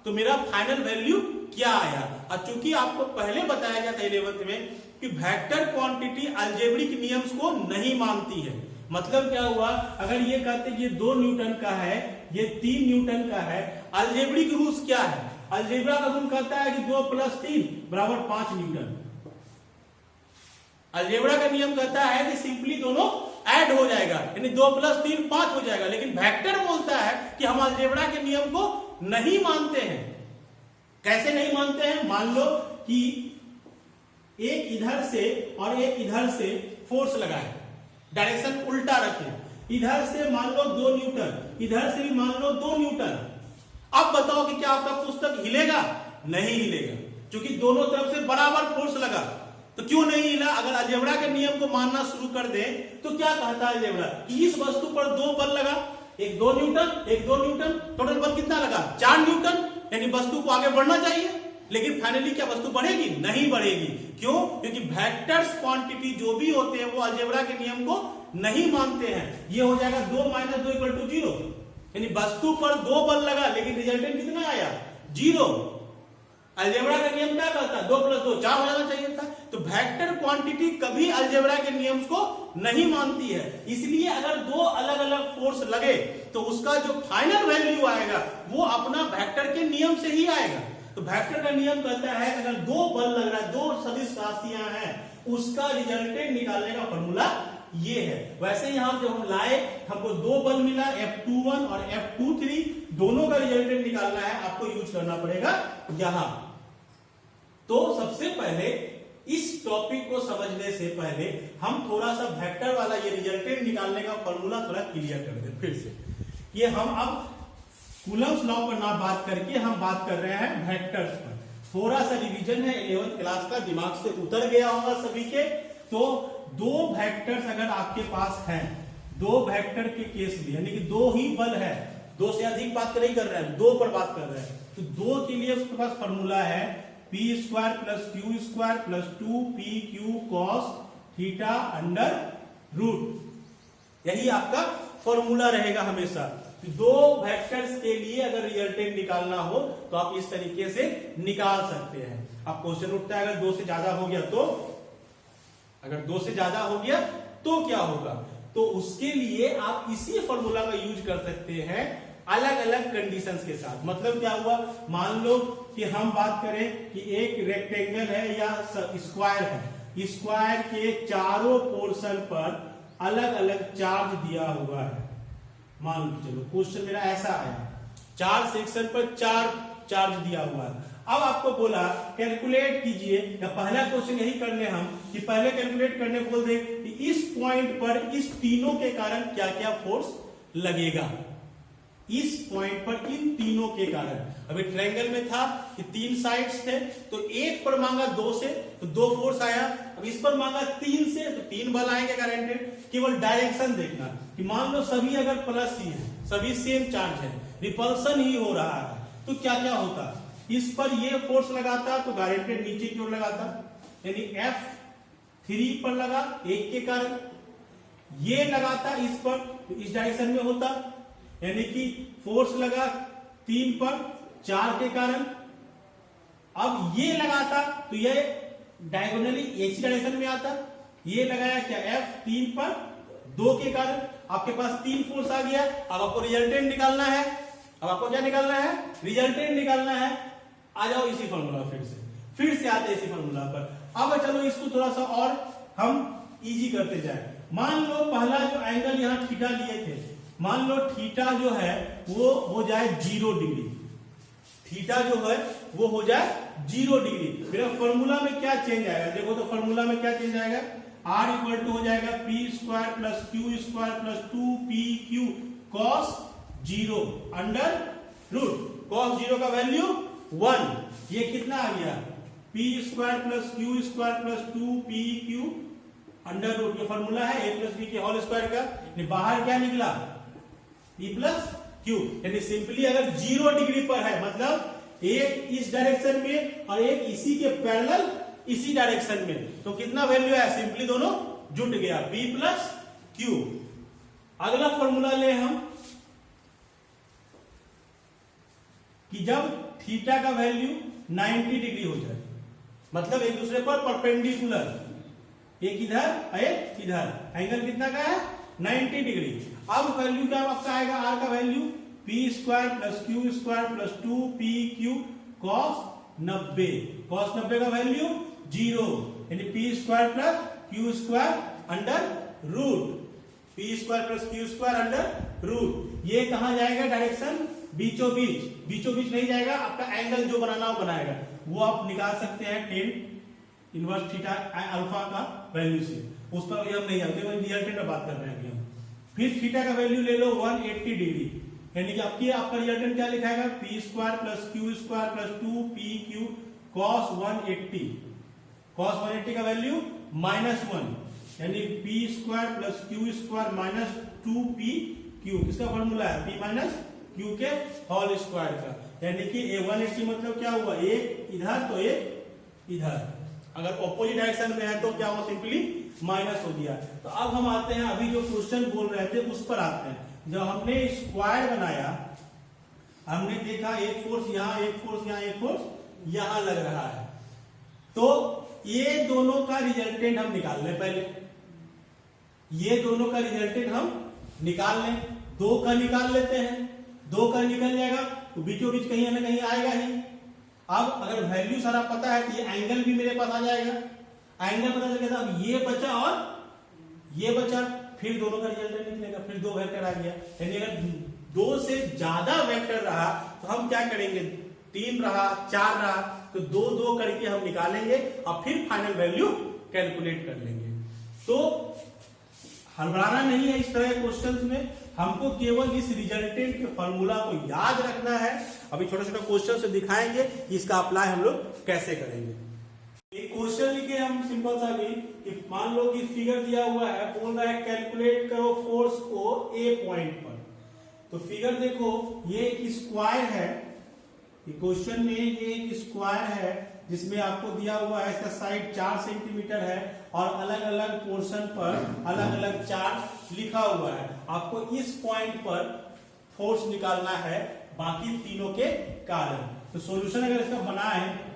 तो मेरा फाइनल वैल्यू क्या आया। और चूंकि आपको पहले बताया गया था 11th में कि वेक्टर क्वांटिटी अलजेब्रिक नियम्स को नहीं मानती है। मतलब क्या हुआ, अगर ये कहते कि ये 2 न्यूटन का है, ये 3 न्यूटन का है, अलजेब्रिक रूल्स क्या है, अलजेब्रा का रूल कहता है कि 2 + 3 = 5 न्यूटन। अलजेब्रा का नियम कहता है कि सिंपली दोनों ऐड हो जाएगा, यानी 2 + 3 5 हो जाएगा। लेकिन वेक्टर बोलता है कि हम अलजेब्रा के नियम को नहीं मानते हैं। कैसे नहीं मानते हैं, मान लो कि एक इधर से और एक इधर से फोर्स लगाए, डायरेक्शन उल्टा रखें, इधर से मान लो 2 न्यूटन, इधर से भी मान लो 2 न्यूटन। अब बताओ कि क्या आपका पुस्तक हिलेगा? नहीं हिलेगा, क्योंकि दोनों तरफ से बराबर फोर्स लगा। तो क्यों नहीं हिला? अगर अलजेब्रा के नियम को मानना शुरू कर दे तो क्या कहता है अलजेब्रा कि इस वस्तु पर 2 बल लगा, एक 2 न्यूटन, एक 2 न्यूटन, टोटल बल कितना लगा? 4 न्यूटन, यानी वस्तु को आगे बढ़ना चाहिए। लेकिन फाइनली क्या वस्तु बढ़ेगी? नहीं बढ़ेगी। क्यों? क्योंकि वेक्टर्स क्वांटिटी जो भी होते हैं वो अलजेब्रा के नियम को नहीं मानते हैं। ये हो जाएगा 2 - 2 = 0, यानी वस्तु पर 2 बल लगा लेकिन रिजल्टेंट कितना आया? 0। अलजेब्रा का नियम क्या कहता है? 2 + 2 4 हो जाना चाहिए था। तो वेक्टर क्वांटिटी कभी अलजेब्रा के नियम्स को नहीं मानती है। इसलिए अगर 2 अलग अलग फोर्स लगे तो उसका जो फाइनल वैल्यू आएगा वो अपना वेक्टर के नियम से ही आएगा। तो वेक्टर का नियम कहता है अगर 2 बल लग रहा है, 2 सदिश राशियां हैं, उसका रिजल्टेंट निकालने का फॉर्मूला ये है। वैसे यहां जब हम लाए हमको 2 बल मिला, F21 और F23, दोनों का रिजल्टेंट निकालना है, आपको यूज करना पड़ेगा यहां। तो सबसे पहले इस टॉपिक को समझने से पहले हम थोड़ा सा वेक्टर वाला ये रिजल्टेंट निकालने का फॉर्मूला थोड़ा क्लियर कर दें फिर से। ये हम अब कूलम्स लॉ पर ना बात करके हम बात कर रहे हैं वेक्टर्स पर। थोड़ा सा रिवीजन है, 11th क्लास का दिमाग से उतर गया होगा सभी के। तो 2 वेक्टर्स अगर आपके पास हैं, 2 वेक्टर के केस में, यानी कि 2 ही बल है, 2 से अधिक बात नहीं कर रहे हैं, 2 पर बात कर रहे हैं, तो 2 के लिए उसके पास फॉर्मूला है p² + q² + 2pq cos θ √। यही आपका फॉर्मूला रहेगा हमेशा। 2 वेक्टर्स के लिए अगर रिजल्टेंट निकालना हो तो आप इस तरीके से निकाल सकते हैं। अब क्वेश्चन उठता है अगर 2 से ज्यादा हो गया तो, अगर 2 से ज्यादा हो गया तो क्या होगा? तो उसके लिए आप इसी फॉर्मूला का यूज कर सकते हैं अलग अलग कंडीशंस के साथ। मतलब क्या हुआ, मान लो कि हम बात करें कि एक रेक्टेंगल है या स्क्वायर है, स्क्वायर के चारों पोर्शन पर अलग अलग चार्ज दिया हुआ है। मान लो चलो क्वेश्चन मेरा ऐसा आया, 4 सेक्शन पर 4 चार्ज दिया हुआ है। अब आपको बोला कैलकुलेट कीजिए, या पहला क्वेश्चन यही कर ले हम कि पहले कैलकुलेट करने बोल दे कि इस पॉइंट पर इस तीनों के कारण क्या क्या फोर्स लगेगा। इस पॉइंट पर इन तीनों के कारण, अभी ट्रायंगल में था कि 3 साइड्स थे, तो एक पर मांगा 2 से तो 2 फोर्स आया। अब इस पर मांगा 3 से तो 3 बल आएंगे गारंटेड। केवल डायरेक्शन देखना कि मान लो सभी अगर प्लस ही है, सभी सेम चार्ज है, रिपल्सन ही हो रहा है, तो क्या क्या होता? इस पर ये फोर्स लगाता तो गारंटेड नीचे की ओर लगाता, यानी F3 पर लगा 1 के कारण, ये लगाता इस पर तो इस डायरेक्शन में होता, यानी कि फोर्स लगा 3 पर 4 के कारण। अब ये लगाता तो ये डायगोनली इसी डायरेक्शन में आता, ये लगाया क्या F3 पर 2 के कारण, आपके पास 3 फोर्स आ गया। अब आपको रिजल्टेंट निकालना है। अब आपको क्या निकालना है? रिजल्टेंट निकालना है। आ जाओ इसी फॉर्मूला फिर से आते इसी फॉर्मूला पर। अब चलो इसको थोड़ा सा और हम इजी करते जाए। मान लो पहला जो एंगल यहां थीटा लिए थे मान लो थीटा जो है वो हो जाए 0 डिग्री, थीटा जो है वो हो जाए 0 डिग्री। मेरा फॉर्मूला में क्या चेंज आएगा, देखो तो फॉर्मूला में क्या चेंज आएगा, R इक्वल टू हो जाएगा P square plus Q square plus 2pq cos 0 under root cos 0 का वैल्यू 1, ये कितना आ गया P square plus Q square plus 2pq under root, ये फॉर्मूला है a प्लस बी के होल स्क्वायर का। बाहर क्या निकला e प्लस क्यू, यानी सिंपली अगर 0 डिग्री पर है मतलब एक इस डायरेक्शन में और एक इसी के पैरेलल इसी डायरेक्शन में, तो कितना वैल्यू है, सिंपली दोनों जुट गया p प्लस क्यू। अगला फॉर्मूला ले हम कि जब थीटा का वैल्यू 90 डिग्री हो जाए, मतलब एक दूसरे पर परपेंडिकुलर, एक इधर एक इधर, एंगल कितना का है 90 डिग्री। अब वैल्यू क्या आपका आएगा, आर का value P square plus Q square plus 2pq cos 90, cos 90 का वैल्यू 0, यानी P square plus Q square under root, P square plus Q square under root. ये कहां जाएगा, डायरेक्शन बीचों बीच, बीचों बीच नहीं जाएगा, आपका एंगल जो बनाना हो बनाएगा, वो आप निकाल सकते हैं टेन इनवर्स थीटा अल्फा का वैल्यू से, उस पर हम नहीं जानते, रिजल्टेंट में बात कर रहे हैं अभी हम। फिर थीटा का वैल्यू ले लो 180 डिग्री, यानी कि आपका रिजल्टेंट क्या लिखाएगा, P square plus Q square plus 2pq cos 180, cos 180 का वैल्यू -1, यानी P square plus Q square minus 2pq, किसका फॉर्मूला है p माइनस क्यू के होल स्क्वायर का, यानी कि 180 मतलब क्या हुआ, एक इधर तो एक इधर, अगर ऑपोजिट डायरेक्शन में है तो क्या हुआ, सिंपली माइनस हो गया। तो अब हम आते हैं, अभी जो क्वेश्चन बोल रहे थे उस पर आते हैं। जब हमने स्क्वायर बनाया, हमने देखा एक फोर्स यहां, एक फोर्स यहां, एक फोर्स यहां लग रहा है, तो ये दोनों का रिजल्टेंट हम निकाल लें पहले, ये दोनों का रिजल्टेंट हम निकाल लें, दो का निकाल लेते हैं, दो का निकल जाएगा तो बीचों बीच कहीं ना कहीं आएगा ही। अब अगर वैल्यू सारा पता है तो ये एंगल भी मेरे पास आ जाएगा, एंगल पता चल गया, अब ये बचा और ये बचा, फिर दोनों का रिजल्टेंट निकलेगा, फिर दो वेक्टर आ गया। यानी अगर दो से ज्यादा वेक्टर रहा तो हम क्या करेंगे, 3 रहा 4 रहा तो 2 2 करके हम निकालेंगे और फिर फाइनल वैल्यू कैलकुलेट कर लेंगे। तो हड़बड़ाना नहीं है इस तरह के क्वेश्चंस में, हमको केवल इस रिजल्टेंट के फॉर्मूला को याद रखना है। अभी छोटा छोटा क्वेश्चन से दिखाएंगे कि इसका अप्लाई हम लोग कैसे करेंगे। एक क्वेश्चन लिखे हम सिंपल सा भी कि मान लो कि फिगर दिया हुआ है, बोल रहा है कैलकुलेट करो फोर्स को ए पॉइंट पर। तो फिगर देखो, ये एक स्क्वायर है, क्वेश्चन में ये एक स्क्वायर है जिसमें आपको दिया हुआ है, इसका साइड 4 सेंटीमीटर है और अलग अलग पोर्शन पर अलग अलग चार्ज लिखा हुआ है। आपको इस पॉइंट पर फोर्स निकालना है बाकी तीनों के कारण। तो सॉल्यूशन अगर इसका बना है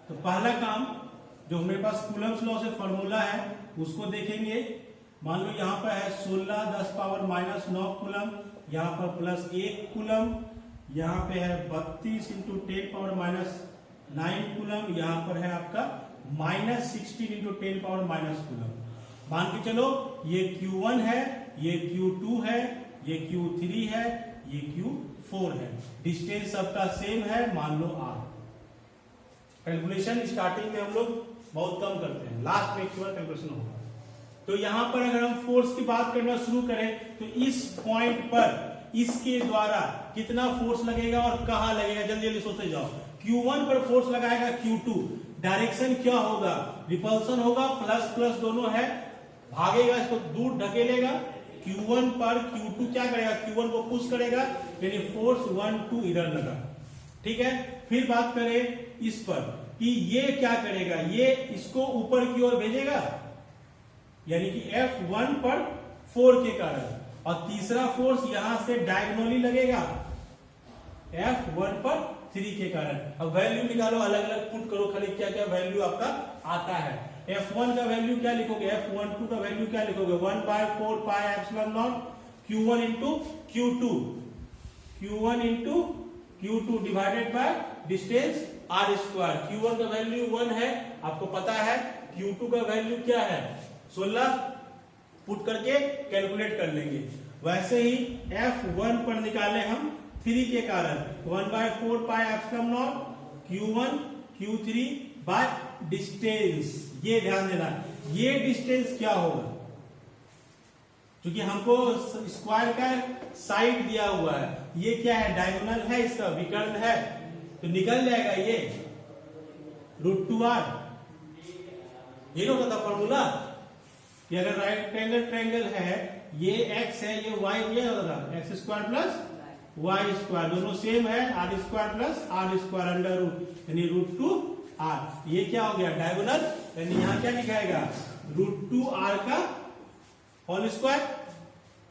तो पहला काम जो मेरे पास कूलम्स लॉ से फॉर्मूला है उसको देखेंगे। मान लो यहाँ पर है 16 10 पावर -9 कूलम, यहाँ पर +1 कूलम, यहाँ पे है 32 इंटू 10 पावर -9 कूलम, यहाँ पर है आपका -16 इंटू 10 पावर -कूलम। मान के चलो ये Q1 है, ये Q2 है, ये Q3 है, ये Q4 है, डिस्टेंस सबका सेम है, मान लो R। कैलकुलेशन स्टार्टिंग में हम लोग बहुत कम करते हैं, लास्ट में केवल कैलकुलेशन होगा। तो यहां पर अगर हम फोर्स की बात करना शुरू करें तो इस पॉइंट पर इसके द्वारा कितना फोर्स लगेगा और कहां लगेगा, जल्दी जल्दी सोचते जाओ। Q1 पर फोर्स लगाएगा Q2, डायरेक्शन क्या होगा, रिपल्सन होगा, प्लस प्लस दोनों है, भागेगा, इसको दूर ढकेलेगा। Q1 पर Q2 क्या करेगा, Q1 को पुश करेगा, यानी फोर्स 1 2 इधर लगा, ठीक है। फिर बात करें इस पर कि ये क्या करेगा, ये इसको ऊपर की ओर भेजेगा, यानी कि F1 पर 4 के कारण, और तीसरा फोर्स यहां से डायगोनली लगेगा F1 पर 3 के कारण। अब वैल्यू निकालो, अलग अलग पुट करो, खाली क्या क्या वैल्यू आपका आता है। F1 का वैल्यू क्या लिखोगे, F12 का वैल्यू क्या लिखोगे, 1/4 pi epsilon naught Q1 into Q2, Q1 into Q2 divided by distance R square. Q1 का वैल्यू 1 है, आपको पता है। Q2 का वैल्यू क्या है 16, पुट करके कैलकुलेट कर लेंगे। वैसे ही F1 पर निकाले हम 3 के कारण 1/4 pi epsilon naught Q1 Q3 by distance. ये ध्यान देना, ये डिस्टेंस क्या होगा, क्योंकि हमको स्क्वायर का साइड दिया हुआ है, ये क्या है, डायगोनल है, इसका विकर्ण है, तो निकल जाएगा ये √2r। ये लोग का फॉर्मूला कि अगर राइट एंगल ट्रायंगल है, ये x है, ये y, ये होगा x² प्लस y², दोनों सेम है, r² plus r² under root यानी √2r। ये क्या हो गया, डायगोनल, यानी यहाँ क्या लिखाएगा, √2r का होल स्क्वायर।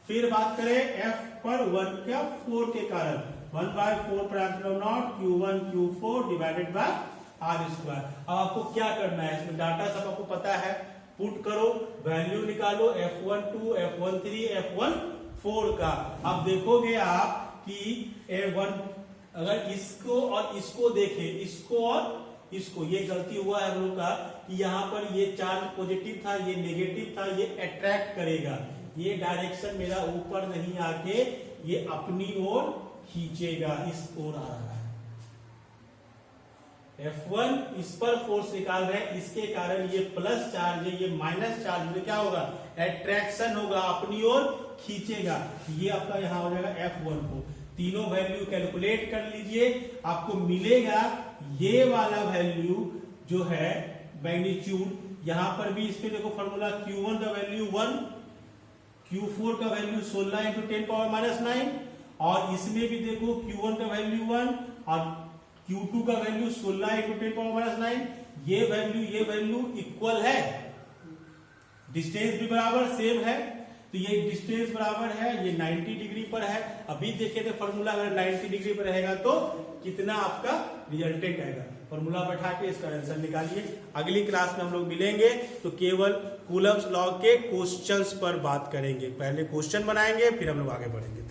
फिर बात करें f पर 1/4 के कारण 1/4 पर epsilon naught Q1 Q4 divided by r²। अब आपको क्या करना है, इसमें डाटा सब आपको पता है, पुट करो, वैल्यू निकालो F12 F13 F14 का। अब देखोगे आप कि A1 अगर इसको और इसको देखें, इसको और इसको, ये गलती हुआ है हम लोग का कि यहाँ पर ये चार्ज पॉजिटिव था, ये नेगेटिव था, ये अट्रैक्ट करेगा, ये डायरेक्शन मेरा ऊपर नहीं आके ये अपनी ओर खींचेगा, इस ओर आ रहा है। F1 इस पर फोर्स निकाल रहे हैं, इसके कारण ये प्लस चार्ज है, ये माइनस चार्ज में क्या होगा, अट्रैक्शन होगा, अपनी ओर खींचेगा। ये आपका यहाँ हो जाएगा F14। तीनों वैल्यू कैलकुलेट कर लीजिए, आपको मिलेगा ये वाला वैल्यू जो है मैग्नीट्यूड। यहां पर भी इसमें देखो फॉर्मूला, Q1 का वैल्यू 1, Q4 का वैल्यू 16 × 10⁻⁹, और इसमें भी देखो Q1 का वैल्यू 1 और Q2 का वैल्यू 16 × 10⁻⁹। ये वैल्यू इक्वल है, डिस्टेंस भी बराबर सेम है, तो ये डिस्टेंस बराबर है, ये 90 डिग्री पर है। अभी देखे थे फॉर्मूला, अगर 90 डिग्री पर रहेगा तो कितना आपका रिजल्टेंट आएगा, फॉर्मूला बैठा के इसका आंसर निकालिए। अगली क्लास में हम लोग मिलेंगे तो केवल कूलम्ब्स लॉ के क्वेश्चंस पर बात करेंगे, पहले क्वेश्चन बनाएंगे फिर हम लोग आगे बढ़ेंगे।